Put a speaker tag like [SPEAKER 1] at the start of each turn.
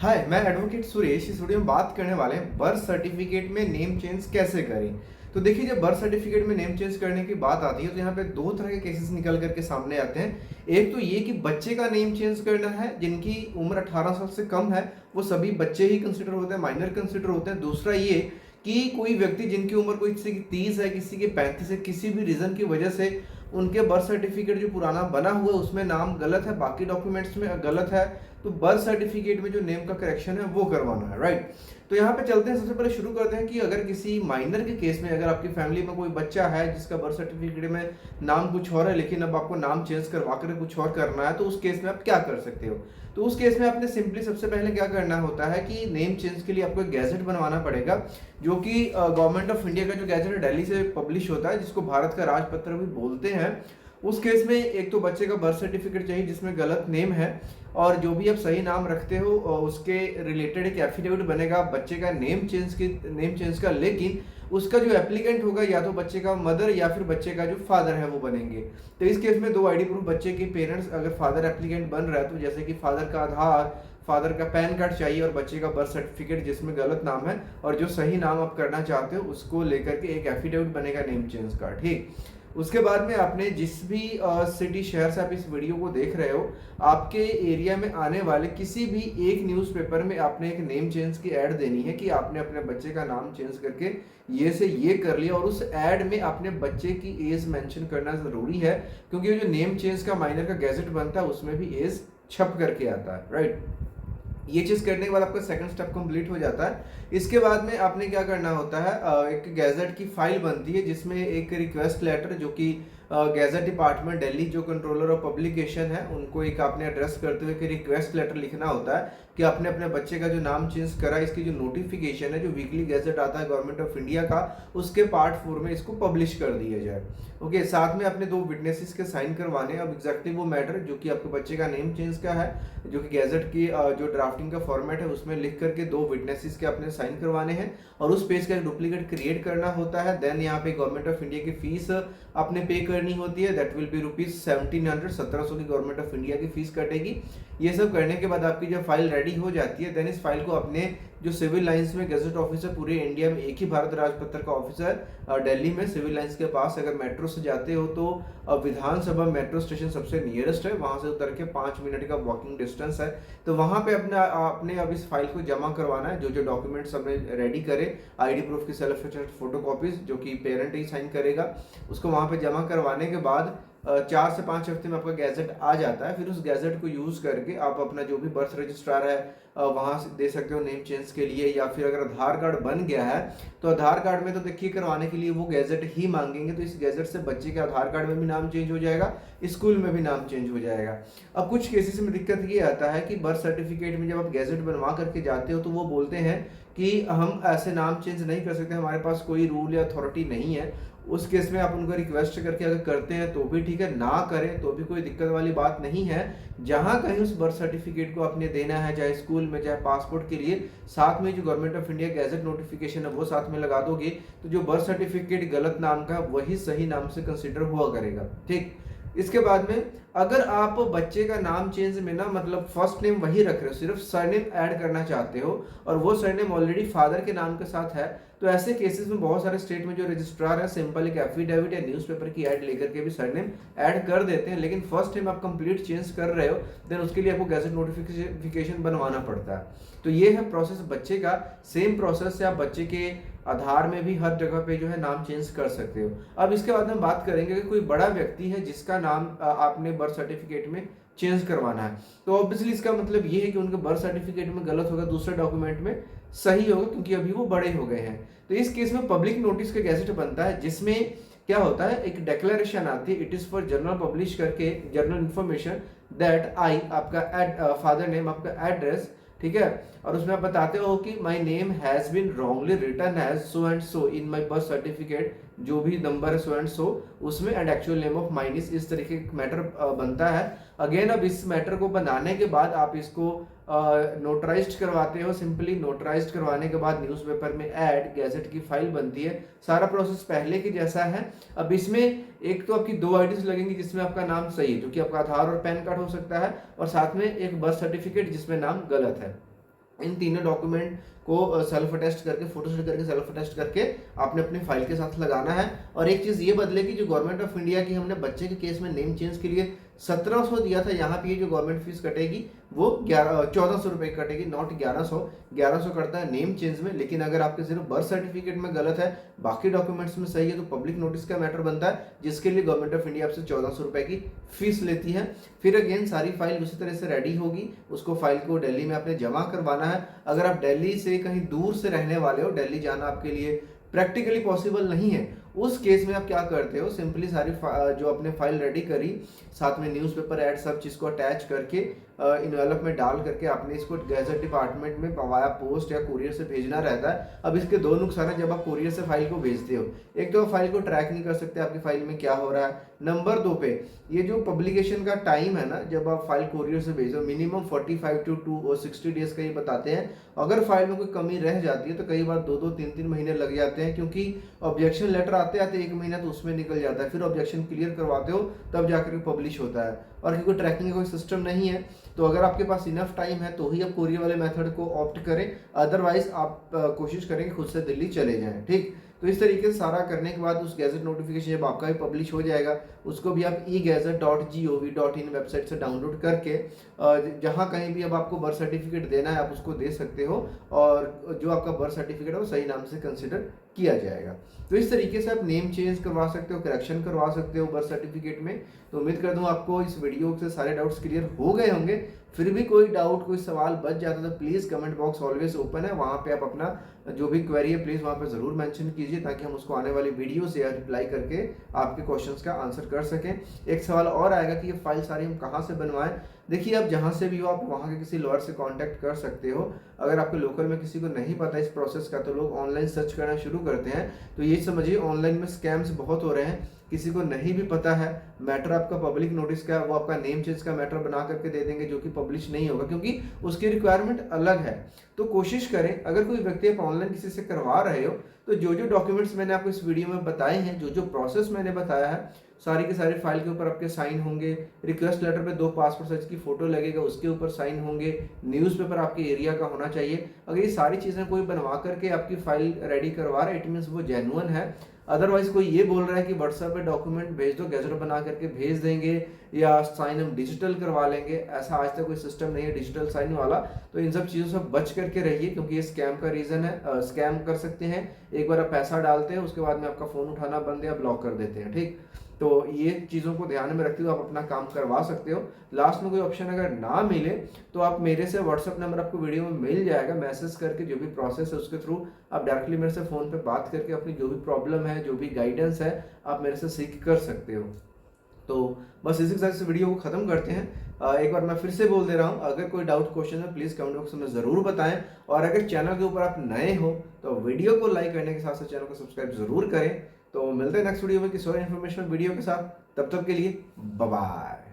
[SPEAKER 1] हाय, मैं एडवोकेट सुरेश। इस वीडियो में बात करने वाले हैं बर्थ सर्टिफिकेट में नेम चेंज कैसे करें। तो देखिए, जब बर्थ सर्टिफिकेट में नेम चेंज करने की बात आती है तो यहाँ पे दो तरह के केसेस निकल करके सामने आते हैं। एक तो ये कि बच्चे का नेम चेंज करना है, जिनकी उम्र 18 साल से कम है वो सभी बच्चे ही कंसिडर होते हैं, माइनर कंसिडर होते हैं। दूसरा ये कि कोई व्यक्ति जिनकी उम्र कोई किसी की 30 है, किसी की 35 है, किसी भी रीजन की वजह से उनके बर्थ सर्टिफिकेट जो पुराना बना हुआ है उसमें नाम गलत है, बाकी डॉक्यूमेंट्स में गलत है, तो बर्थ सर्टिफिकेट में जो नेम का करेक्शन है वो करवाना है, राइट। तो यहाँ पे चलते हैं, सबसे पहले शुरू करते हैं कि अगर किसी माइनर के केस में अगर आपकी फैमिली में कोई बच्चा है जिसका बर्थ सर्टिफिकेट में नाम कुछ और है लेकिन अब आपको नाम चेंज करवा कर कुछ और करना है, तो उस केस में आप क्या कर सकते हो। तो उस केस में आपने सिंपली सबसे पहले क्या करना होता है कि नेम चेंज के लिए आपको एक गैजेट बनवाना पड़ेगा, जो कि गवर्नमेंट ऑफ इंडिया का जो गैजेट है दिल्ली से पब्लिश होता है, जिसको भारत का राजपत्र भी बोलते हैं। उस केस में एक तो बच्चे का बर्थ सर्टिफिकेट चाहिए जिसमें गलत नेम है, और जो भी आप सही नाम रखते हो उसके रिलेटेड एक एफिडेविट बनेगा बच्चे का नेम चेंज का, लेकिन उसका जो एप्लीकेंट होगा या तो बच्चे का मदर या फिर बच्चे का जो फादर है वो बनेंगे। तो इस केस में दो आईडी प्रूफ बच्चे के पेरेंट्स, अगर फादर एप्लीकेंट बन रहा है तो जैसे कि फादर का आधार, फादर का पैन कार्ड चाहिए और बच्चे का बर्थ सर्टिफिकेट जिसमें गलत नाम है और जो सही नाम आप करना चाहते हो उसको लेकर के एक एफिडेविट बनेगा नेम चेंज का, ठीक। उसके बाद में आपने जिस भी सिटी शहर से आप इस वीडियो को देख रहे हो, आपके एरिया में आने वाले किसी भी एक न्यूज़पेपर में आपने एक नेम चेंज की ऐड देनी है कि आपने अपने बच्चे का नाम चेंज करके ये से ये कर लिया, और उस ऐड में अपने बच्चे की एज मेंशन करना जरूरी है, क्योंकि जो नेम चेंज का माइनर का गैजेट बनता है उसमें भी एज छप करके आता है, राइट। ये चीज करने के बाद आपका सेकंड स्टेप कंप्लीट हो जाता है। इसके बाद में आपने क्या करना होता है, एक गैजेट की फाइल बनती है जिसमें एक रिक्वेस्ट लेटर, जो कि गैजेट डिपार्टमेंट दिल्ली जो कंट्रोलर ऑफ पब्लिकेशन है उनको एक आपने एड्रेस करते हुए एक रिक्वेस्ट लेटर लिखना होता है कि आपने अपने बच्चे का जो नाम चेंज करा, इसकी जो नोटिफिकेशन है जो वीकली गैजेट आता है गवर्नमेंट ऑफ इंडिया का, उसके पार्ट 4 में इसको पब्लिश कर दिया जाए। ओके, साथ में अपने दो विटनेसेस के साइन करवाने। अब एग्जैक्टली वो मैटर जो कि आपके बच्चे का नेम चेंज का है, जो कि गैजेट की जो ड्राफ्टिंग का फॉर्मेट है उसमें लिख करके दो विटनेसेस के अपने साइन करवाने हैं और उस पेज का एक डुप्लीकेट क्रिएट करना होता है। देन यहाँ पे गवर्नमेंट ऑफ इंडिया की फीस आपने पे करनी होती है, दैट विल बी ₹1700, 1700 की गवर्नमेंट ऑफ इंडिया की फीस कटेगी। ये सब करने के बाद आपकी जब फाइल रेडी हो जाती है, देन इस फाइल को अपने जो सिविल लाइंस में गैजेट ऑफिसर, पूरे इंडिया में एक ही भारत राजपत्र का ऑफिसर दिल्ली में सिविल लाइंस के पास, अगर मेट्रो से जाते हो तो विधानसभा मेट्रो स्टेशन सबसे नियरेस्ट है, वहां से उतर के 5 मिनट का वॉकिंग डिस्टेंस है। तो वहां पे अपने आपने अब इस फाइल को जमा करवाना है, जो जो डॉक्यूमेंट्स हमने रेडी करे, आईडी प्रूफ की सेल्फ अटेस्टेड फोटोकॉपीज जो कि पेरेंट ही साइन करेगा, उसको वहां पे जमा करवाने के बाद 4 से 5 हफ्ते में आपका गैजेट आ जाता है। फिर उस गैजेट को यूज करके आप अपना जो भी बर्थ रजिस्ट्रार है वहां से दे सकते हो नेम चेंज के लिए, या फिर अगर आधार कार्ड बन गया है तो आधार कार्ड में तो देखिए करवाने के लिए वो गैजेट ही मांगेंगे, तो इस गैजेट से बच्चे के आधार कार्ड में भी नाम चेंज हो जाएगा, स्कूल में भी नाम चेंज हो जाएगा। अब कुछ केसेस में दिक्कत ये आता है कि बर्थ सर्टिफिकेट में जब आप गैजेट बनवा करके जाते हो तो वो बोलते हैं कि हम ऐसे नाम चेंज नहीं कर सकते, हमारे पास कोई रूल या अथॉरिटी नहीं है। उस केस में आप उनको रिक्वेस्ट करके अगर करते हैं तो भी ठीक है, ना करें तो भी कोई दिक्कत वाली बात नहीं है। जहां कहीं उस बर्थ सर्टिफिकेट को आपने देना है, चाहे स्कूल में चाहे पासपोर्ट के लिए, साथ में जो government of India gadget notification है वो साथ में लगा दोगे तो जो बर्थ सर्टिफिकेट गलत नाम का वही सही नाम से कंसिडर हुआ करेगा, ठीक। इसके बाद में अगर आप बच्चे का नाम चेंज में ना, मतलब फर्स्ट नेम वही रख रहे हो, सिर्फ सरनेम ऐड करना चाहते हो और वो सरनेम ऑलरेडी फादर के नाम के साथ है, तो ऐसे केसेस में बहुत सारे स्टेट में जो रजिस्ट्रार है सिंपल एक एफिडेविट या न्यूज़पेपर की ऐड लेकर के भी सरनेम ऐड कर देते हैं। लेकिन फर्स्ट टाइम आप कंप्लीट चेंज कर रहे हो देन उसके लिए आपको गैजेट नोटिफिकेशन बनवाना पड़ता है। तो ये है प्रोसेस बच्चे का। सेम प्रोसेस से आप बच्चे के आधार में भी हर जगह पे जो है नाम चेंज कर सकते हो। अब इसके बाद हम बात करेंगे कि कोई बड़ा व्यक्ति है जिसका नाम आपने बर्थ सर्टिफिकेट में चेंज करवाना है, तो ऑब्वियसली इसका मतलब ये है कि उनके बर्थ सर्टिफिकेट में गलत होगा, दूसरे डॉक्यूमेंट में सही होगा, क्योंकि अभी वो बड़े हो गए हैं। तो इस केस में पब्लिक नोटिस का गैजेट बनता है जिसमें क्या होता है, एक डिक्लेरेशन आती है, it is for general publish करके जनरल इन्फॉर्मेशन दैट आई, आपका फादर नेम, आपका एड्रेस, ठीक है, और उसमें आप बताते हो कि my name has been wrongly written as so and so in my birth certificate, जो भी नंबर है सो एंड सो उसमें, and actual name of mine इस तरीके का मैटर बनता है। अगेन अब इस मैटर को बनाने के बाद आप इसको नोटराइज्ड करवाते हो, सिंपली नोटराइज्ड करवाने के बाद न्यूज़पेपर में ऐड गैजेट की फाइल बनती है। सारा प्रोसेस पहले के जैसा है। अब इसमें एक तो आपकी दो आईडीज लगेंगी जिसमें आपका नाम सही है, जो कि आपका आधार और पैन कार्ड हो सकता है, और साथ में एक बर्थ सर्टिफिकेट जिसमें नाम गलत है। इन तीनों डॉक्यूमेंट को सेल्फ अटेस्ट करके, फोटो स्टेट करके, सेल्फ अटेस्ट करके आपने अपनी फाइल के साथ लगाना है। और एक चीज़ ये बदलेगी, जो गवर्नमेंट ऑफ इंडिया की हमने बच्चे के केस में नेम चेंज के लिए 1700 दिया था, यहाँ पे ये जो गवर्नमेंट फीस कटेगी वो 1400 रुपये कटेगी, नॉट 1100। 1100 कटता है नेम चेंज में, लेकिन अगर आपके सिर्फ बर्थ सर्टिफिकेट में गलत है, बाकी डॉक्यूमेंट्स में सही है, तो पब्लिक नोटिस का मैटर बनता है, जिसके लिए गवर्नमेंट ऑफ इंडिया आपसे 1400 रुपये की फीस लेती है। फिर अगेन सारी फाइल उसी तरह से रेडी होगी, उसको फाइल को दिल्ली में आपने जमा करवाना है। अगर आप दिल्ली से कहीं दूर से रहने वाले हो, दिल्ली जाना आपके लिए प्रैक्टिकली पॉसिबल नहीं है, उस केस में आप क्या करते हो, सिंपली सारी जो अपने फाइल रेडी करी, साथ में न्यूज़पेपर ऐड सब चीज़ को अटैच करके इन्वेलप में डाल करके आपने इसको गैजेट डिपार्टमेंट में वाया पोस्ट या कुरियर से भेजना रहता है। अब इसके दो नुकसान है जब आप कुरियर से फाइल को भेजते हो, एक तो फाइल को ट्रैक नहीं कर सकते आपकी फाइल में क्या हो रहा है, नंबर 2 पे ये जो पब्लिकेशन का टाइम है ना, जब आप फाइल कुरियर से भेजो मिनिमम 45 to 2 और 60 डेज का ये बताते हैं। अगर फाइल में कोई कमी रह जाती है तो कई बार 2-2, 3-3 महीने लग जाते हैं, क्योंकि ऑब्जेक्शन लेटर आते आते 1 महीना तो उसमें निकल जाता है, फिर ऑब्जेक्शन क्लियर करवाते हो तब जाकर पब्लिश होता है। और क्योंकि ट्रैकिंग का कोई सिस्टम नहीं है, तो अगर आपके पास इनफ टाइम है तो ही आप कुरियर वाले मेथड को ऑप्ट करें, अदरवाइज आप कोशिश करें कि खुद से दिल्ली चले जाएं। ठीक, तो इस तरीके से सारा करने के बाद उस गैजेट नोटिफिकेशन जब आपका भी पब्लिश हो जाएगा, उसको भी आप egazette.gov.in वेबसाइट से डाउनलोड करके जहाँ कहीं भी अब आपको बर्थ सर्टिफिकेट देना है आप उसको दे सकते हो, और जो आपका बर्थ सर्टिफिकेट है वो सही नाम से कंसिडर किया जाएगा। तो इस तरीके से आप नेम चेंज करवा सकते हो, करेक्शन करवा सकते हो बर्थ सर्टिफिकेट में। तो उम्मीद करता हूँ आपको इस वीडियो से सारे डाउट्स क्लियर हो गए होंगे। फिर भी कोई डाउट, कोई सवाल बच जाता है तो please comment box always open है, वहाँ पे आप अपना जो भी क्वेरी है प्लीज़ वहाँ पे ज़रूर मेंशन कीजिए, ताकि हम उसको आने वाली वीडियो से रिप्लाई करके आपके क्वेश्चंस का आंसर कर सकें। एक सवाल और आएगा कि ये फाइल सारी हम कहाँ से बनवाएं। देखिए, आप जहाँ से भी हो आप वहाँ के किसी लॉयर से कांटेक्ट कर सकते हो। अगर आपके लोकल में किसी को नहीं पता इस प्रोसेस का, तो लोग ऑनलाइन सर्च करना शुरू करते हैं। तो ये समझिए ऑनलाइन में स्कैम्स बहुत हो रहे हैं, किसी को नहीं भी पता है मैटर आपका पब्लिक नोटिस का, वो आपका नेम चेंज का मैटर बना करके दे देंगे जो कि पब्लिश नहीं होगा, क्योंकि उसकी रिक्वायरमेंट अलग है। तो कोशिश करें, अगर कोई व्यक्ति आप ऑनलाइन किसी से करवा रहे हो, तो जो जो डॉक्यूमेंट्स मैंने आपको इस वीडियो में बताए हैं, जो जो प्रोसेस मैंने बताया है, सारी की सारी फाइल के ऊपर आपके साइन होंगे, रिक्वेस्ट लेटर पे 2 पासपोर्ट साइज की फोटो लगेगा, उसके ऊपर साइन होंगे, न्यूज़पेपर आपके एरिया का होना चाहिए। अगर ये सारी चीज़ें कोई बनवा करके आपकी फाइल रेडी करवा रहा है, इट मीन्स वो जेन्युइन है। अदरवाइज कोई ये बोल रहा है कि व्हाट्सएप पे डॉक्यूमेंट भेज दो, गैजेट बना करके भेज देंगे, या साइन हम डिजिटल करवा लेंगे, ऐसा आज तक कोई सिस्टम नहीं है डिजिटल साइन वाला। तो इन सब चीज़ों से बच करके रहिए, क्योंकि ये स्कैम का रीज़न है, स्कैम कर सकते हैं। एक बार आप पैसा डालते हैं, उसके बाद में आपका फ़ोन उठाना बंद या ब्लॉक कर देते हैं। ठीक, तो ये चीज़ों को ध्यान में रखते हुए आप अपना काम करवा सकते हो। लास्ट में कोई ऑप्शन अगर ना मिले तो आप मेरे से व्हाट्सएप नंबर आपको वीडियो में मिल जाएगा, मैसेज करके जो भी प्रोसेस है उसके थ्रू आप डायरेक्टली मेरे से फ़ोन पे बात करके अपनी जो भी प्रॉब्लम है, जो भी गाइडेंस है, आप मेरे से सीख कर सकते हो। तो बस इसी के साथ इस वीडियो को ख़त्म करते हैं। एक बार मैं फिर से बोल दे रहा हूँ, अगर कोई डाउट क्वेश्चन है प्लीज़ कमेंट बॉक्स में ज़रूर बताएं, और अगर चैनल के ऊपर आप नए हो तो वीडियो को लाइक करने के साथ साथ चैनल को सब्सक्राइब ज़रूर करें। तो मिलते हैं नेक्स्ट वीडियो में किसी और इन्फॉर्मेशन वीडियो के साथ, तब तक के लिए बाय बाय।